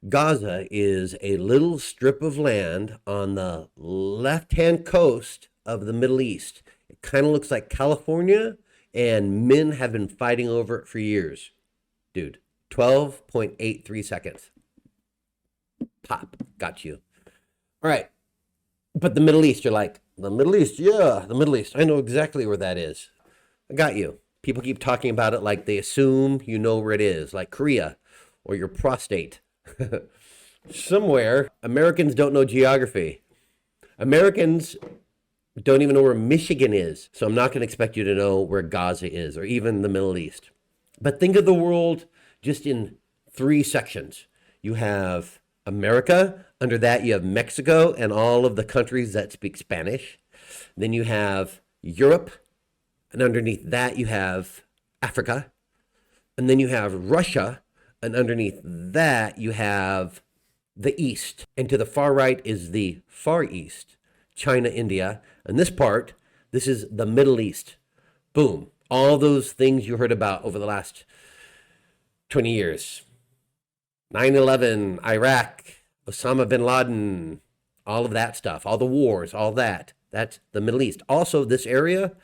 Gaza is a little strip of land on the left-hand coast of the Middle East. It kind of looks like California, and men have been fighting over it for years. Dude, 12.83 seconds. Pop, got you. All right. But the Middle East, you're like, the Middle East, yeah, the Middle East. I know exactly where that is. I got you. People keep talking about it like they assume you know where it is, like Korea or your prostate. Somewhere, Americans don't know geography. Americans don't even know where Michigan is. So I'm not going to expect you to know where Gaza is or even the Middle East. But think of the world just in three sections. You have America. Under that, you have Mexico and all of the countries that speak Spanish. Then you have Europe. And underneath that, you have Africa. And then you have Russia. And underneath that, you have the East. And to the far right is the Far East, China, India. And this part, this is the Middle East. Boom. All those things you heard about over the last 20 years. 9/11, Iraq, Osama bin Laden, all of that stuff, all the wars, all that. That's the Middle East. Also, this area,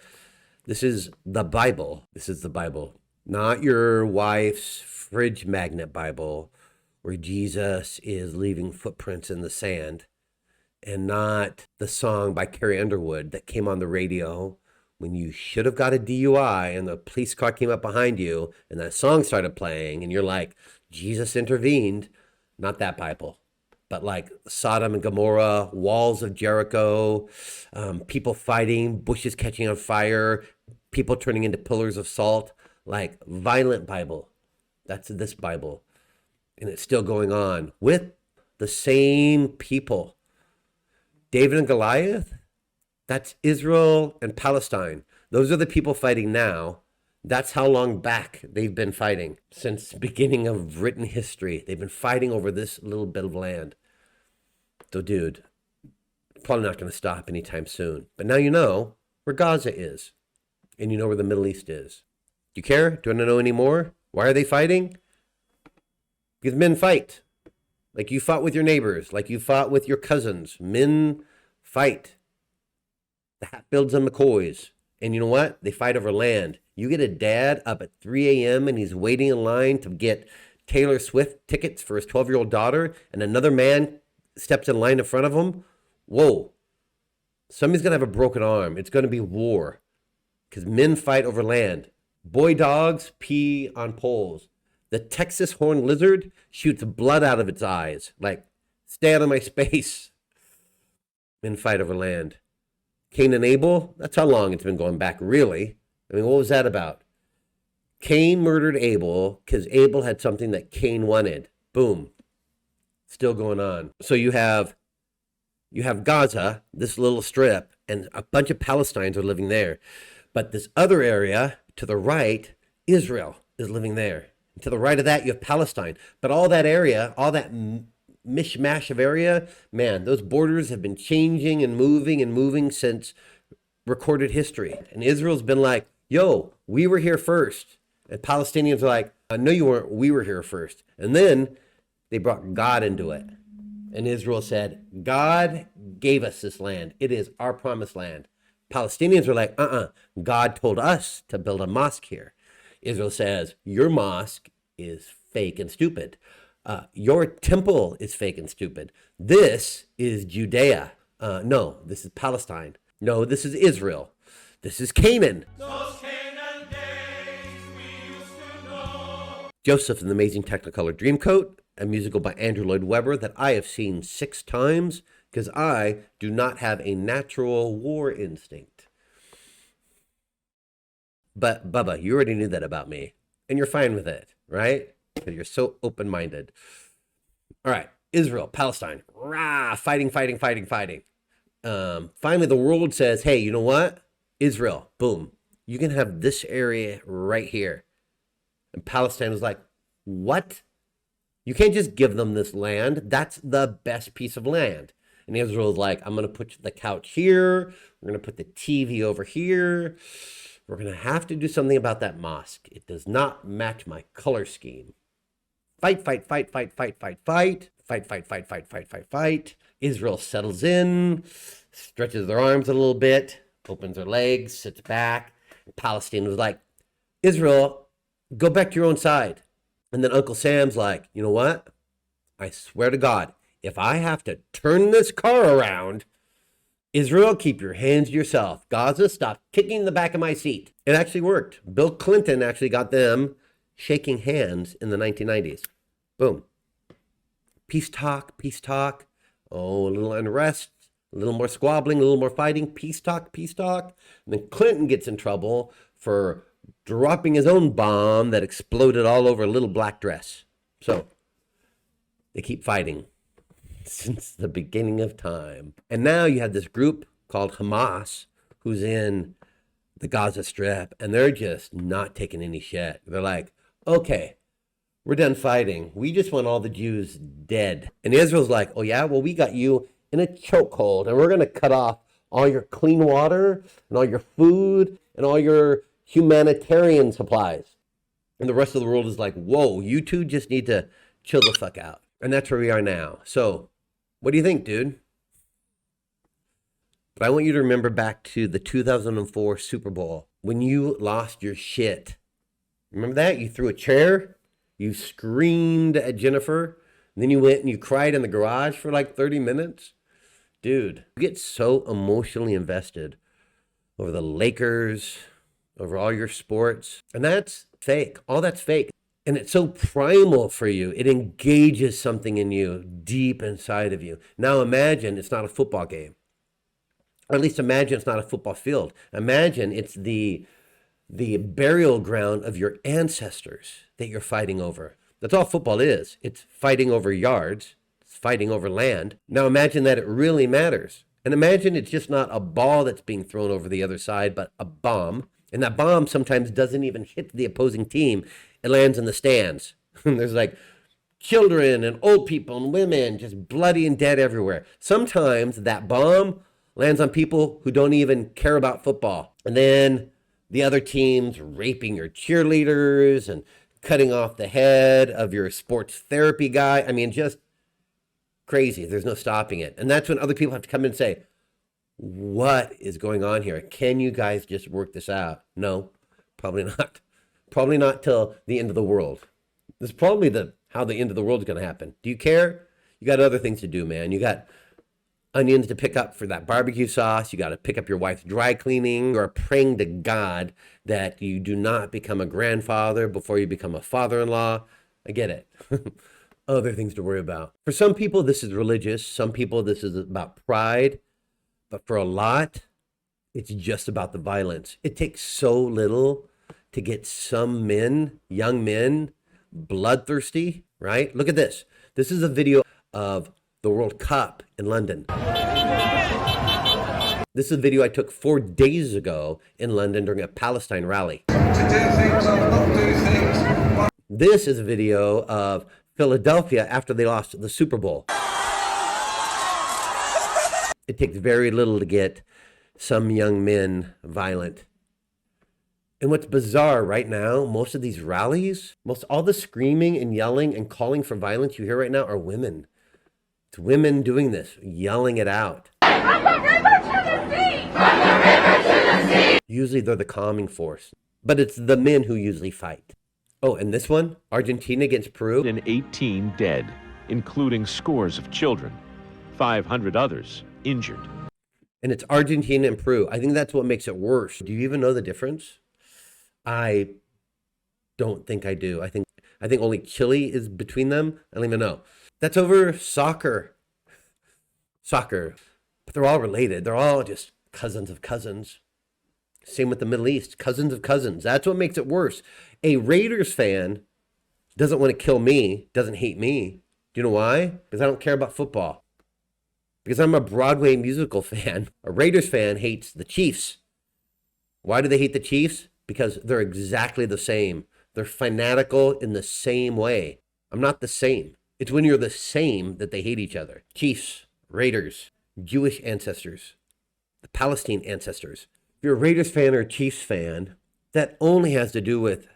this is the Bible. This is the Bible. Not your wife's fridge magnet Bible where Jesus is leaving footprints in the sand, and not the song by Carrie Underwood that came on the radio when you should have got a DUI and the police car came up behind you and that song started playing and you're like, Jesus intervened. Not that Bible, but like Sodom and Gomorrah, walls of Jericho, people fighting, bushes catching on fire, people turning into pillars of salt, like violent Bible. That's this Bible. And it's still going on with the same people. David and Goliath, that's Israel and Palestine. Those are the people fighting now. That's how long back they've been fighting. Since the beginning of written history, they've been fighting over this little bit of land. So, dude, probably not going to stop anytime soon. But now you know where Gaza is, and you know where the Middle East is. Do you care? Do you want to know any more? Why are they fighting? Because men fight. Like you fought with your neighbors, like you fought with your cousins. Men fight. The Hatfields and McCoys. And you know what? They fight over land. You get a dad up at 3 a.m. and he's waiting in line to get Taylor Swift tickets for his 12-year-old daughter, and another man steps in line in front of him. Whoa. Somebody's going to have a broken arm. It's going to be war. Because men fight over land. Boy dogs pee on poles. The Texas horned lizard shoots blood out of its eyes. Like, stay out of my space. Men fight over land. Cain and Abel, that's how long it's been going back, really. I mean, what was that about? Cain murdered Abel because Abel had something that Cain wanted. Boom. Still going on. So you have Gaza, this little strip, and a bunch of Palestinians are living there. But this other area to the right, Israel is living there. And to the right of that, you have Palestine. But all that area, all that mishmash of area, man, those borders have been changing and moving since recorded history. And Israel's been like, yo, we were here first. And Palestinians are like, no, you weren't. We were here first. And then they brought God into it. And Israel said, God gave us this land. It is our promised land. Palestinians are like, God told us to build a mosque here. Israel says, your mosque is fake and stupid. Your temple is fake and stupid. This is Judea. No, this is Palestine. No, this is Israel. This is Canaan. Those Canaan days we used to know. Joseph and the Amazing Technicolor Dreamcoat, a musical by Andrew Lloyd Webber that I have seen 6 times because I do not have a natural war instinct. But Bubba, you already knew that about me, and you're fine with it, right? Because you're so open-minded. All right, Israel, Palestine, rah, fighting. Finally, the world says, hey, you know what? Israel, boom, you can have this area right here. And Palestine was like, what? You can't just give them this land. That's the best piece of land. And Israel is like, I'm going to put the couch here. We're going to put the TV over here. We're going to have to do something about that mosque. It does not match my color scheme. Fight, fight, fight, fight, fight, fight, fight, fight, fight, fight, fight, fight, fight, fight. Israel settles in, stretches their arms a little bit, opens their legs, sits back. Palestine was like, Israel, go back to your own side. And then Uncle Sam's like, you know what? I swear to God, if I have to turn this car around, Israel, keep your hands to yourself. Gaza, stop kicking the back of my seat. It actually worked. Bill Clinton actually got them shaking hands in the 1990s. Boom. Peace talk, peace talk. Oh, a little unrest, a little more squabbling, a little more fighting. Peace talk, peace talk. And then Clinton gets in trouble for dropping his own bomb that exploded all over a little black dress. So they keep fighting since the beginning of time. And now you have this group called Hamas who's in the Gaza Strip, and they're just not taking any shit. They're like, okay, we're done fighting. We just want all the Jews dead. And Israel's like, oh yeah, well, we got you in a chokehold, and we're going to cut off all your clean water and all your food and all your humanitarian supplies. And the rest of the world is like, whoa, you two just need to chill the fuck out. And that's where we are now. So what do you think, dude? But I want you to remember back to the 2004 Super Bowl when you lost your shit. Remember that? You threw a chair, you screamed at Jennifer, and then you went and you cried in the garage for like 30 minutes. Dude, you get so emotionally invested over the Lakers, over all your sports, and that's fake. All that's fake. And it's so primal for you. It engages something in you deep inside of you. Now imagine it's not a football game. Or at least imagine it's not a football field. Imagine it's the burial ground of your ancestors that you're fighting over. That's all football is. It's fighting over yards. It's fighting over land. Now imagine that it really matters. And imagine it's just not a ball that's being thrown over the other side, but a bomb. And that bomb sometimes doesn't even hit the opposing team. It lands in the stands. There's like children and old people and women just bloody and dead everywhere. Sometimes that bomb lands on people who don't even care about football. And then the other team's raping your cheerleaders and cutting off the head of your sports therapy guy. I mean, just crazy. There's no stopping it. And that's when other people have to come in and say, what is going on here? Can you guys just work this out? No, probably not. Probably not till the end of the world. This is probably how the end of the world is going to happen. Do you care? You got other things to do, man. You got onions to pick up for that barbecue sauce. You got to pick up your wife's dry cleaning. Or praying to God that you do not become a grandfather before you become a father-in-law. I get it. Other things to worry about. For some people, this is religious. Some people, this is about pride. But for a lot, it's just about the violence. It takes so little to get some men, young men, bloodthirsty, right? Look at this. This is a video of the World Cup in London. This is a video I took 4 days ago in London during a Palestine rally. This is a video of Philadelphia after they lost the Super Bowl. It takes very little to get some young men violent. And what's bizarre right now, most of these rallies, all the screaming and yelling and calling for violence you hear right now are women. It's women doing this, yelling it out. Usually they're the calming force, but it's the men who usually fight. Oh, and this one, Argentina against Peru. And 18 dead, including scores of children, 500 others injured. And it's Argentina and Peru. I think that's what makes it worse. Do you even know the difference? I don't think I do. I think only Chile is between them. I don't even know. That's over soccer. Soccer. But they're all related. They're all just cousins of cousins. Same with the Middle East. Cousins of cousins. That's what makes it worse. A Raiders fan doesn't want to kill me, doesn't hate me. Do you know why? Because I don't care about football. Because I'm a Broadway musical fan. A Raiders fan hates the Chiefs. Why do they hate the Chiefs? Because they're exactly the same. They're fanatical in the same way. I'm not the same. It's when you're the same that they hate each other. Chiefs, Raiders, Jewish ancestors, the Palestine ancestors. If you're a Raiders fan or a Chiefs fan, that only has to do with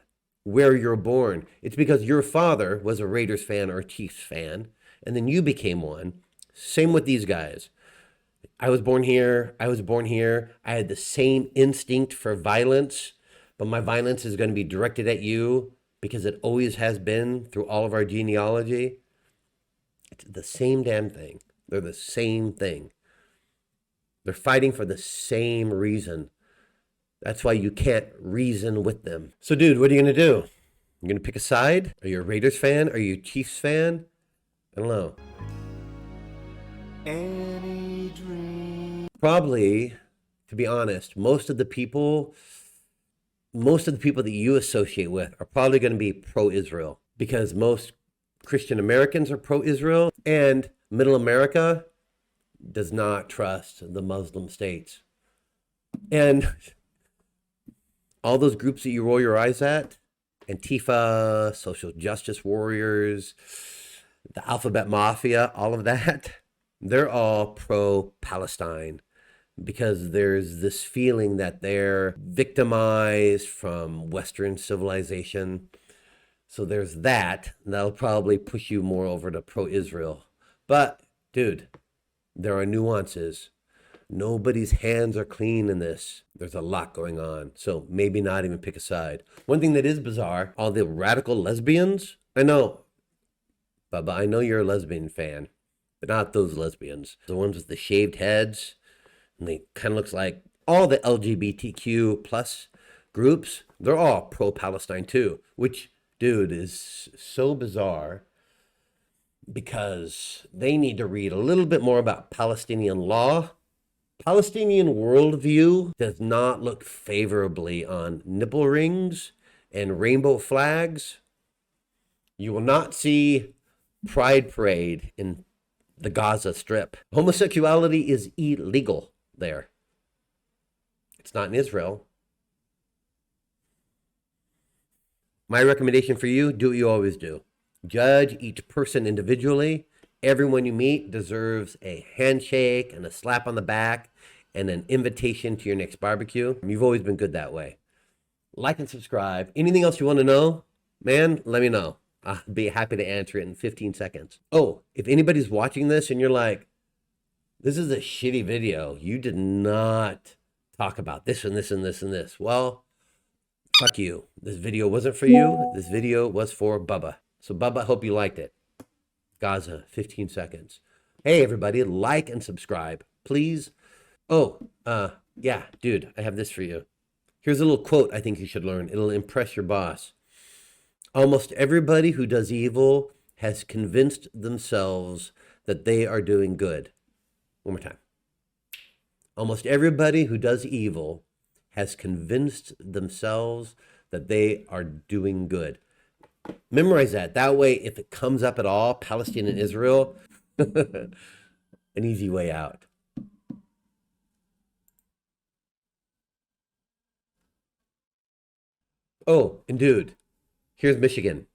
where you're born. It's because your father was a Raiders fan or a Chiefs fan, and then you became one. Same with these guys. I was born here. I was born here. I had the same instinct for violence, but my violence is going to be directed at you because it always has been through all of our genealogy. It's the same damn thing. They're the same thing. They're fighting for the same reason. That's why you can't reason with them. So, dude, what are you going to do? You going to pick a side? Are you a Raiders fan? Are you a Chiefs fan? I don't know. Any dream? Probably, to be honest, most of the people that you associate with are probably going to be pro-Israel because most Christian Americans are pro-Israel and Middle America does not trust the Muslim states. And all those groups that you roll your eyes at, Antifa, social justice warriors, the alphabet mafia, all of that, they're all pro-Palestine because there's this feeling that they're victimized from Western civilization. So there's that. That'll probably push you more over to pro-Israel. But, dude, there are nuances. Nobody's hands are clean in this. There's a lot going on. So maybe not even pick a side. One thing that is bizarre, all the radical lesbians. I know, Bubba, I know you're a lesbian fan, but not those lesbians. The ones with the shaved heads, and they kind of looks like all the LGBTQ plus groups. They're all pro-Palestine too, which, dude, is so bizarre because they need to read a little bit more about Palestinian law. Palestinian worldview does not look favorably on nipple rings and rainbow flags. You will not see Pride Parade in the Gaza Strip. Homosexuality is illegal there. It's not in Israel. My recommendation for you, do what you always do. Judge each person individually. Everyone you meet deserves a handshake and a slap on the back and an invitation to your next barbecue. You've always been good that way. Like and subscribe. Anything else you want to know, man, let me know. I'll be happy to answer it in 15 seconds. Oh, if anybody's watching this and you're like, this is a shitty video, you did not talk about this and this and this and this. Well, fuck you. This video wasn't for you. This video was for Bubba. So Bubba, I hope you liked it. Gaza, 15 seconds. Hey, everybody, like and subscribe, please. Oh, yeah, dude, I have this for you. Here's a little quote I think you should learn. It'll impress your boss. Almost everybody who does evil has convinced themselves that they are doing good. One more time. Almost everybody who does evil has convinced themselves that they are doing good. Memorize that. That way, if it comes up at all, Palestine and Israel, an easy way out. Oh, and dude, here's Michigan.